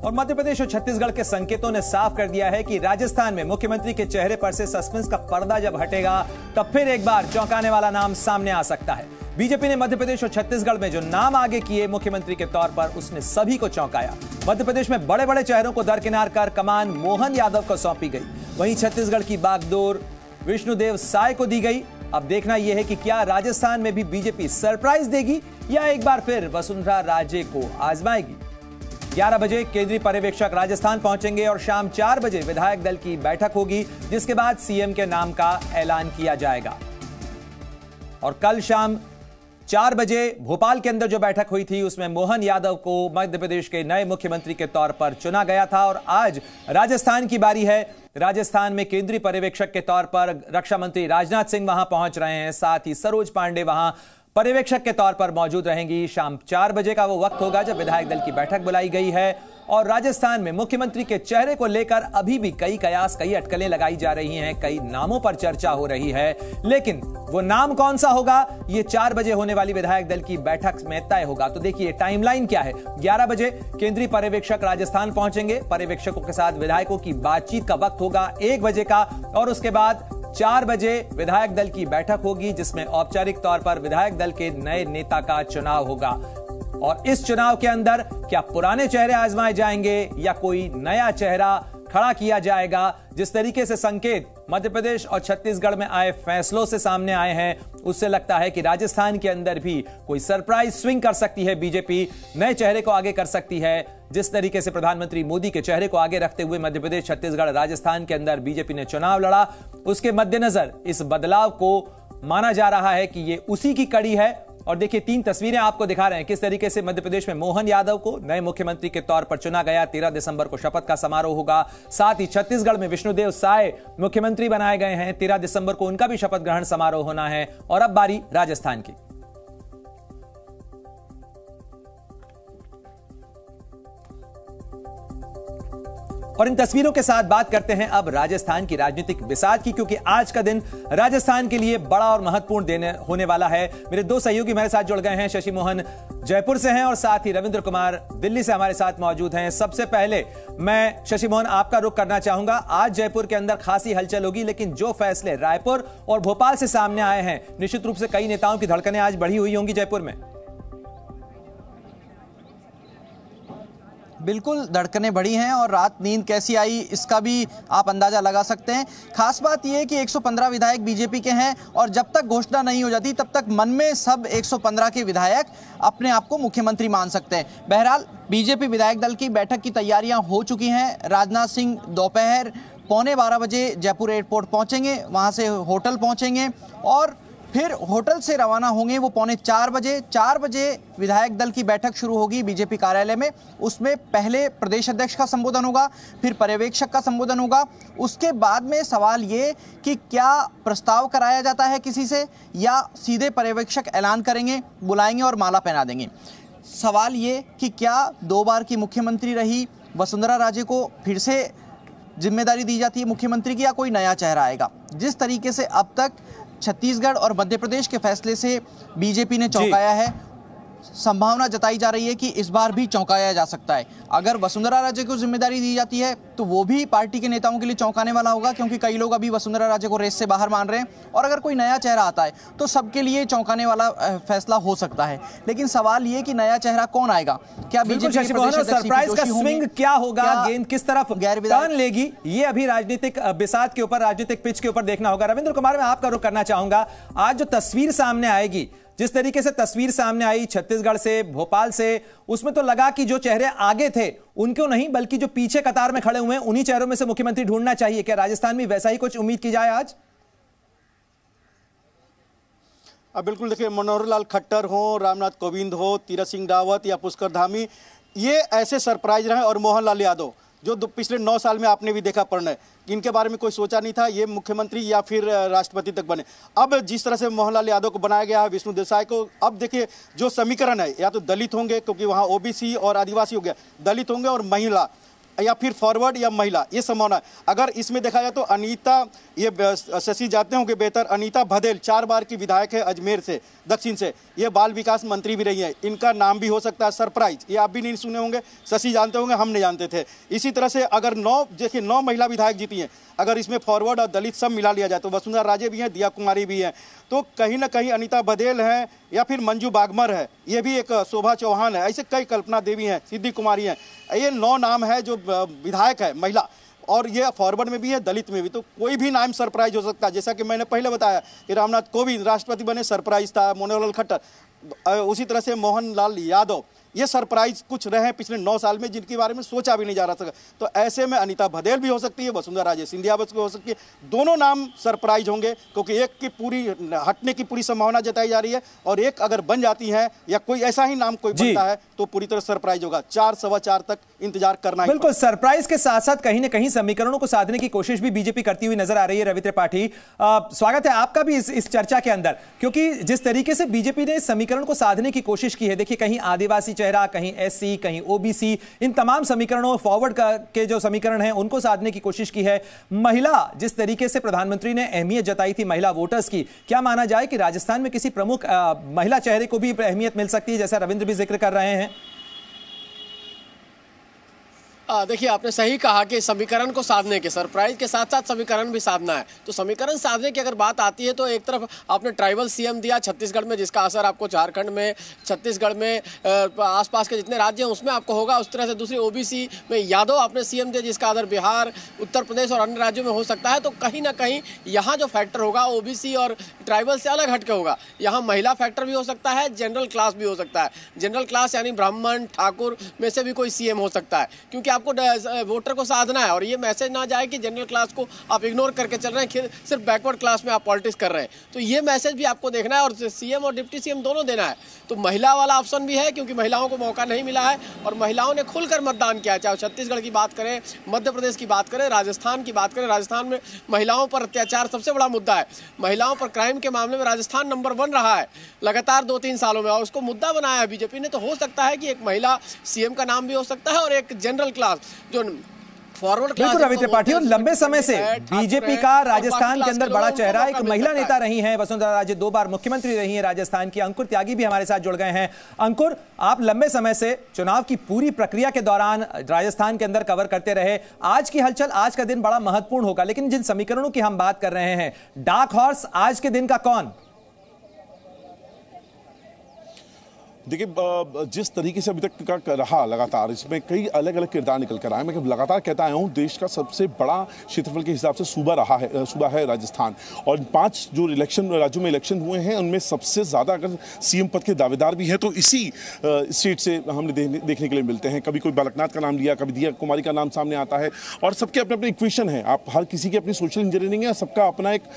और मध्य प्रदेश और छत्तीसगढ़ के संकेतों ने साफ कर दिया है कि राजस्थान में मुख्यमंत्री के चेहरे पर से सस्पेंस का पर्दा जब हटेगा तब फिर एक बार चौंकाने वाला नाम सामने आ सकता है। बीजेपी ने मध्य प्रदेश और छत्तीसगढ़ में जो नाम आगे किए मुख्यमंत्री के तौर पर, उसने सभी को चौंकाया। मध्य प्रदेश में बड़े बड़े चेहरों को दरकिनार कर कमान मोहन यादव को सौंपी गई, वहीं छत्तीसगढ़ की बागडोर विष्णुदेव साय को दी गई। अब देखना यह है कि क्या राजस्थान में भी बीजेपी सरप्राइज देगी या एक बार फिर वसुंधरा राजे को आजमाएगी। 11 बजे केंद्रीय पर्यवेक्षक राजस्थान पहुंचेंगे और शाम 4 बजे विधायक दल की बैठक होगी, जिसके बाद सीएम के नाम का ऐलान किया जाएगा। और कल शाम 4 बजे भोपाल के अंदर जो बैठक हुई थी उसमें मोहन यादव को मध्य प्रदेश के नए मुख्यमंत्री के तौर पर चुना गया था। और आज राजस्थान की बारी है। राजस्थान में केंद्रीय पर्यवेक्षक के तौर पर रक्षा मंत्री राजनाथ सिंह वहां पहुंच रहे हैं, साथ ही सरोज पांडे वहां पर्यवेक्षक के तौर पर मौजूद रहेंगी। शाम 4 बजे का वो वक्त होगा जब विधायक दल की बैठक बुलाई गई है। और राजस्थान में मुख्यमंत्री के चेहरे को लेकर अभी भी कई कयास, कई अटकलें लगाई जा रही हैं, कई नामों पर चर्चा हो रही है, लेकिन वो नाम कौन सा होगा ये 4 बजे होने वाली विधायक दल की बैठक में तय होगा। तो देखिए टाइमलाइन क्या है। 11 बजे केंद्रीय पर्यवेक्षक राजस्थान पहुंचेंगे, पर्यवेक्षकों के साथ विधायकों की बातचीत का वक्त होगा 1 बजे का, और उसके बाद 4 बजे विधायक दल की बैठक होगी जिसमें औपचारिक तौर पर विधायक दल के नए नेता का चुनाव होगा। और इस चुनाव के अंदर क्या पुराने चेहरे आजमाए जाएंगे या कोई नया चेहरा खड़ा किया जाएगा। जिस तरीके से संकेत मध्य प्रदेश और छत्तीसगढ़ में आए फैसलों से सामने आए हैं, उससे लगता है कि राजस्थान के अंदर भी कोई सरप्राइज स्विंग कर सकती है बीजेपी, नए चेहरे को आगे कर सकती है। जिस तरीके से प्रधानमंत्री मोदी के चेहरे को आगे रखते हुए मध्य प्रदेश, छत्तीसगढ़, राजस्थान के अंदर बीजेपी ने चुनाव लड़ा, उसके मद्देनजर इस बदलाव को माना जा रहा है कि ये उसी की कड़ी है। और देखिए 3 तस्वीरें आपको दिखा रहे हैं किस तरीके से मध्य प्रदेश में मोहन यादव को नए मुख्यमंत्री के तौर पर चुना गया। 13 दिसंबर को शपथ का समारोह होगा। साथ ही छत्तीसगढ़ में विष्णुदेव साय मुख्यमंत्री बनाए गए हैं, 13 दिसंबर को उनका भी शपथ ग्रहण समारोह होना है। और अब बारी राजस्थान की। और इन तस्वीरों के साथ बात करते हैं अब राजस्थान की राजनीतिक बिसात की, क्योंकि आज का दिन राजस्थान के लिए बड़ा और महत्वपूर्ण होने वाला है। मेरे 2 सहयोगी मेरे साथ जुड़ गए हैं। शशि मोहन जयपुर से हैं और साथ ही रविंद्र कुमार दिल्ली से हमारे साथ मौजूद हैं। सबसे पहले मैं शशि मोहन आपका रुख करना चाहूंगा। आज जयपुर के अंदर खासी हलचल होगी, लेकिन जो फैसले रायपुर और भोपाल से सामने आए हैं, निश्चित रूप से कई नेताओं की धड़कनें आज बढ़ी हुई होंगी जयपुर में। बिल्कुल धड़कनें बढ़ी हैं और रात नींद कैसी आई इसका भी आप अंदाजा लगा सकते हैं। खास बात यह है कि 115 विधायक बीजेपी के हैं और जब तक घोषणा नहीं हो जाती तब तक मन में सब 115 के विधायक अपने आप को मुख्यमंत्री मान सकते हैं। बहरहाल बीजेपी विधायक दल की बैठक की तैयारियां हो चुकी हैं। राजनाथ सिंह दोपहर 11:15 बजे जयपुर एयरपोर्ट पहुंचेंगे, वहां से होटल पहुंचेंगे और फिर होटल से रवाना होंगे वो 3:45 बजे। 4 बजे विधायक दल की बैठक शुरू होगी बीजेपी कार्यालय में। उसमें पहले प्रदेश अध्यक्ष का संबोधन होगा, फिर पर्यवेक्षक का संबोधन होगा। उसके बाद में सवाल ये कि क्या प्रस्ताव कराया जाता है किसी से या सीधे पर्यवेक्षक ऐलान करेंगे, बुलाएंगे और माला पहना देंगे। सवाल ये कि क्या 2 बार की मुख्यमंत्री रही वसुंधरा राजे को फिर से जिम्मेदारी दी जाती है मुख्यमंत्री की, या कोई नया चेहरा आएगा। जिस तरीके से अब तक छत्तीसगढ़ और मध्य प्रदेश के फैसले से बीजेपी ने चौंकाया है, संभावना जताई जा रही है कि इस बार भी चौंकाया जा सकता है। अगर वसुंधरा राजे को जिम्मेदारी दी जाती है तो वो भी पार्टी के नेताओं के लिए चौंकाने वाला होगा, क्योंकि कई लोग अभी वसुंधरा राजे को रेस से बाहर मान रहे हैं। और अगर कोई नया चेहरा आता है तो सबके लिए चौंकाने वाला फैसला हो सकता है। लेकिन सवाल ये कि नया चेहरा कौन आएगा, क्या बीजेपी सरप्राइज का स्विंग क्या होगा, गेंद किस तरफ टर्न लेगी, ये अभी राजनीतिक बिसात के ऊपर, राजनीतिक पिच के ऊपर देखना होगा। रविंद्र कुमार, मैं आपका रुख करना चाहूंगा। आज जो तस्वीर सामने आएगी, जिस तरीके से तस्वीर सामने आई छत्तीसगढ़ से, भोपाल से, उसमें तो लगा कि जो चेहरे आगे थे उनको नहीं बल्कि जो पीछे कतार में खड़े हुए हैं उन्हीं चेहरों में से मुख्यमंत्री ढूंढना चाहिए। क्या राजस्थान में वैसा ही कुछ उम्मीद की जाए आज? अब बिल्कुल देखिए, मनोहर लाल खट्टर हो, रामनाथ कोविंद हो, तीरथ सिंह रावत या पुष्कर धामी, ये ऐसे सरप्राइज रहे। और मोहन लाल यादव जो पिछले 9 साल में आपने भी देखा प्रणय, इनके बारे में कोई सोचा नहीं था ये मुख्यमंत्री या फिर राष्ट्रपति तक बने। अब जिस तरह से मोहनलाल यादव को बनाया गया है, विष्णुदेव साय को, अब देखिए जो समीकरण है, या तो दलित होंगे क्योंकि वहाँ ओबीसी और आदिवासी हो गया, दलित होंगे और महिला, या फिर फॉरवर्ड या महिला, ये संभावना। अगर इसमें देखा जाए तो अनीता, ये शशि जानते होंगे बेहतर, अनीता भदेल 4 बार की विधायक है अजमेर से, दक्षिण से, ये बाल विकास मंत्री भी रही है, इनका नाम भी हो सकता है सरप्राइज, ये आप भी नहीं सुने होंगे, शशि जानते होंगे, हम नहीं जानते थे। इसी तरह से अगर 9 महिला विधायक जीती हैं, अगर इसमें फॉरवर्ड और दलित सब मिला लिया जाए तो वसुंधरा राजे भी हैं, दिया कुमारी भी हैं, तो कहीं ना कहीं अनीता भदेल हैं या फिर मंजू बागमर है, ये भी एक शोभा चौहान है, ऐसे कई, कल्पना देवी हैं, सिद्धि कुमारी हैं, ये 9 नाम है जो विधायक है महिला, और ये फॉरवर्ड में भी है, दलित में भी। तो कोई भी नाम सरप्राइज हो सकता है। जैसा कि मैंने पहले बताया कि रामनाथ कोविंद राष्ट्रपति बने, सरप्राइज था, मनोहर लाल खट्टर, उसी तरह से मोहन लाल यादव, ये सरप्राइज कुछ रहे हैं पिछले 9 साल में जिनके बारे में सोचा भी नहीं जा रहा था। तो ऐसे में अनीता भदेल भी हो सकती है, वसुंधरा राजे सिंधिया भी हो सकती है, दोनों नाम सरप्राइज होंगे, क्योंकि एक की पूरी हटने की पूरी संभावना जताई जा रही है, और एक अगर बन जाती है या कोई ऐसा ही नाम कोई बनता है तो पूरी तरह सरप्राइज होगा। 4 सवा 4 तक इंतजार करना है। बिल्कुल, सरप्राइज के साथ साथ कहीं ना कहीं समीकरणों को साधने की कोशिश भी बीजेपी करती हुई नजर आ रही है। रवि त्रिपाठी, स्वागत है आपका भी इस चर्चा के अंदर, क्योंकि जिस तरीके से बीजेपी ने समीकरण को साधने की कोशिश की है, देखिए कहीं आदिवासी चेहरा, कहीं एससी, कहीं ओबीसी, इन तमाम समीकरणों, फॉरवर्ड के जो समीकरण हैं उनको साधने की कोशिश की है। महिला, जिस तरीके से प्रधानमंत्री ने अहमियत जताई थी महिला वोटर्स की, क्या माना जाए कि राजस्थान में किसी प्रमुख महिला चेहरे को भी अहमियत मिल सकती है, जैसा रविंद्र भी जिक्र कर रहे हैं? देखिए, आपने सही कहा कि समीकरण को साधने के, सरप्राइज के साथ साथ समीकरण भी साधना है। तो समीकरण साधने की अगर बात आती है तो एक तरफ आपने ट्राइबल सीएम दिया छत्तीसगढ़ में, जिसका असर आपको झारखंड में, छत्तीसगढ़ में, आसपास के जितने राज्य हैं उसमें आपको होगा। उस तरह से दूसरी ओबीसी में यादव आपने सीएम दिया, जिसका असर बिहार, उत्तर प्रदेश और अन्य राज्यों में हो सकता है। तो कहीं ना कहीं यहाँ जो फैक्टर होगा ओबीसी और ट्राइबल से अलग हटके होगा। यहाँ महिला फैक्टर भी हो सकता है, जनरल क्लास भी हो सकता है। जनरल क्लास यानी ब्राह्मण, ठाकुर में से भी कोई सीएम हो सकता है, क्योंकि आपको वोटर को साधना है। और ये मैसेज ना जाए कि जनरल क्लास को आप इग्नोर करके चल रहे हैं, सिर्फ बैकवर्ड क्लास में आप पॉलिटिक्स कर रहे हैं। तो ये मैसेज भी आपको देखना है, और सीएम और डिप्टी सीएम दोनों देना है। तो महिला वाला ऑप्शन भी है, क्योंकि महिलाओं को मौका नहीं मिला है और महिलाओं ने खुलकर मतदान किया, चाहे छत्तीसगढ़ की बात करें, मध्य प्रदेश की बात करें, राजस्थान की बात करें। राजस्थान में महिलाओं पर अत्याचार सबसे बड़ा मुद्दा है। महिलाओं पर क्राइम के मामले में राजस्थान नंबर 1 रहा है लगातार 2-3 सालों में, और उसको मुद्दा बनाया है बीजेपी ने। तो हो सकता है कि एक महिला सीएम का नाम भी हो सकता है, और एक जनरल क्लास जो फॉरवर्ड क्लास। बिल्कुल रवि त्रिपाठी, और लंबे समय से बीजेपी का राजस्थान के अंदर बड़ा चेहरा एक महिला नेता रही हैं, वसुंधरा राजे 2 बार मुख्यमंत्री रही हैं राजस्थान की। अंकुर त्यागी भी हमारे साथ जुड़ गए हैं। अंकुर, आप लंबे समय से चुनाव की पूरी प्रक्रिया के दौरान राजस्थान के अंदर कवर करते रहे। आज की हलचल, आज का दिन बड़ा महत्वपूर्ण होगा, लेकिन जिन समीकरणों की हम बात कर रहे हैं, डार्क हॉर्स आज के दिन का कौन? देखिए, जिस तरीके से अभी तक का रहा लगातार, इसमें कई अलग अलग किरदार निकल कर आए। मैं लगातार कहता आया हूँ, देश का सबसे बड़ा क्षेत्रफल के हिसाब से सूबा है राजस्थान, और 5 जो राज्यों में इलेक्शन हुए हैं उनमें सबसे ज़्यादा अगर सीएम पद के दावेदार भी हैं तो इसी स्टेट से हमने देखने के लिए मिलते हैं। कभी कोई बालकनाथ का नाम लिया, कभी दिया कुमारी का नाम सामने आता है, और सबके अपने अपने इक्वेशन है। आप हर किसी की अपनी सोशल इंजीनियरिंग है, सबका अपना एक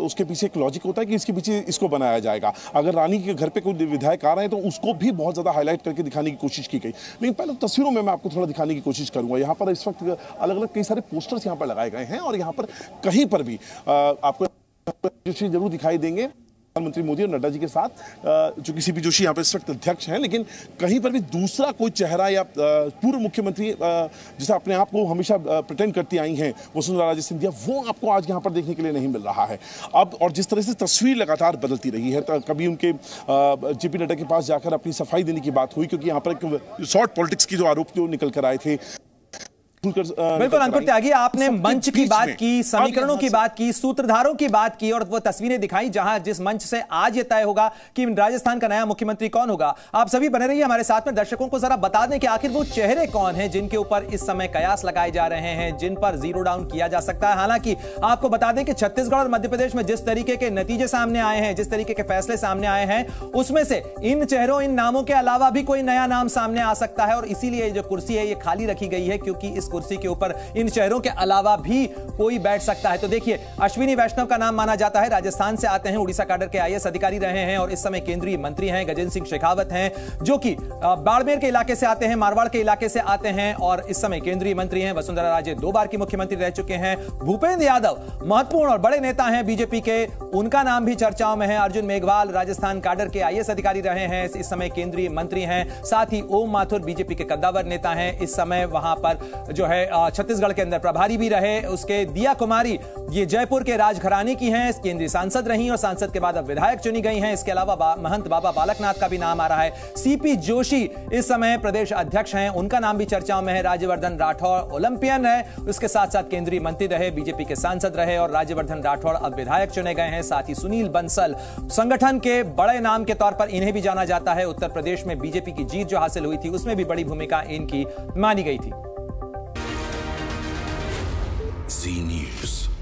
उसके पीछे एक लॉजिक होता है कि इसके पीछे इसको बनाया जाएगा। अगर रानी के घर पर कोई विधायक आ रहे हैं तो उसको भी बहुत ज्यादा हाईलाइट करके दिखाने की कोशिश की गई। लेकिन पहले तस्वीरों में मैं आपको थोड़ा दिखाने की कोशिश करूंगा। यहाँ पर इस वक्त अलग अलग कई सारे पोस्टर्स यहाँ पर लगाए गए हैं, और यहाँ पर कहीं पर भी आपको जरूर दिखाई देंगे प्रधानमंत्री मोदी और नड्डा जी के साथ, जो कि सीपी जोशी यहाँ पर इस वक्त अध्यक्ष हैं। लेकिन कहीं पर भी दूसरा कोई चेहरा या पूर्व मुख्यमंत्री जिसे अपने आप को हमेशा प्रिटेंड करती आई हैं वसुंधरा राजे सिंधिया, वो आपको आज यहाँ पर देखने के लिए नहीं मिल रहा है अब। और जिस तरह से तस्वीर लगातार बदलती रही है, तो कभी उनके जेपी नड्डा के पास जाकर अपनी सफाई देने की बात हुई, क्योंकि यहाँ पर एक शॉर्ट पॉलिटिक्स की जो आरोप जो निकल कर आए थे। बिल्कुल अंकुर त्यागी, आपने मंच की बात की, समीकरणों की बात की, सूत्रधारों की बात की, और वो तस्वीरें दिखाई जहां जिस मंच से आज ये तय होगा कि राजस्थान का नया मुख्यमंत्री कौन होगा। आप सभी बने रहिए हमारे साथ में। दर्शकों को जरा बता दें कि आखिर वो चेहरे कौन हैं जिनके ऊपर इस समय कयास लगाए जा रहे हैं, जिन पर जीरो डाउन किया जा सकता है। हालांकि आपको बता दें कि छत्तीसगढ़ और मध्य प्रदेश में जिस तरीके के नतीजे सामने आए हैं, जिस तरीके के फैसले सामने आए हैं, उसमें से इन चेहरों, इन नामों के अलावा भी कोई नया नाम सामने आ सकता है, और इसीलिए जो कुर्सी है ये खाली रखी गई है, क्योंकि इस कुर्सी के ऊपर इन शहरों के अलावा भी कोई बैठ सकता है। तो देखिए, अश्विनी वैष्णव का नाम माना जाता है, राजस्थान से आते हैं, उड़ीसा कैडर के आईएएस अधिकारी रहे हैं और इस समय केंद्रीय मंत्री हैं। गजेंद्र सिंह शेखावत हैं, जो कि बाड़मेर के इलाके से आते हैं, मारवाड़ के इलाके से आते हैं और इस समय केंद्रीय मंत्री हैं। वसुंधरा राजे 2 बार की मुख्यमंत्री रह चुके हैं। भूपेंद्र यादव महत्वपूर्ण और बड़े नेता हैं बीजेपी के, उनका नाम भी चर्चाओं में है। अर्जुन मेघवाल राजस्थान कैडर के आईएएस अधिकारी रहे हैं, इस समय केंद्रीय मंत्री हैं। साथ ही ओम माथुर बीजेपी के कद्दावर नेता हैं, इस समय वहां पर जो है छत्तीसगढ़ के अंदर प्रभारी भी रहे। उसके दिया कुमारी ये जयपुर के राजघराने की हैं, केंद्रीय सांसद रही और सांसद के बाद अब विधायक चुनी गई हैं। इसके अलावा महंत बाबा बालकनाथ का भी नाम आ रहा है। सीपी जोशी इस समय प्रदेश अध्यक्ष हैं, उनका नाम भी चर्चाओं में है। राज्यवर्धन राठौड़ ओलंपियन है, उसके साथ साथ केंद्रीय मंत्री रहे, बीजेपी के सांसद रहे और राज्यवर्धन राठौड़ अब विधायक चुने गए हैं। साथ ही सुनील बंसल संगठन के बड़े नाम के तौर पर इन्हें भी जाना जाता है। उत्तर प्रदेश में बीजेपी की जीत जो हासिल हुई थी उसमें भी बड़ी भूमिका इनकी मानी गई थी। जी न्यूज़।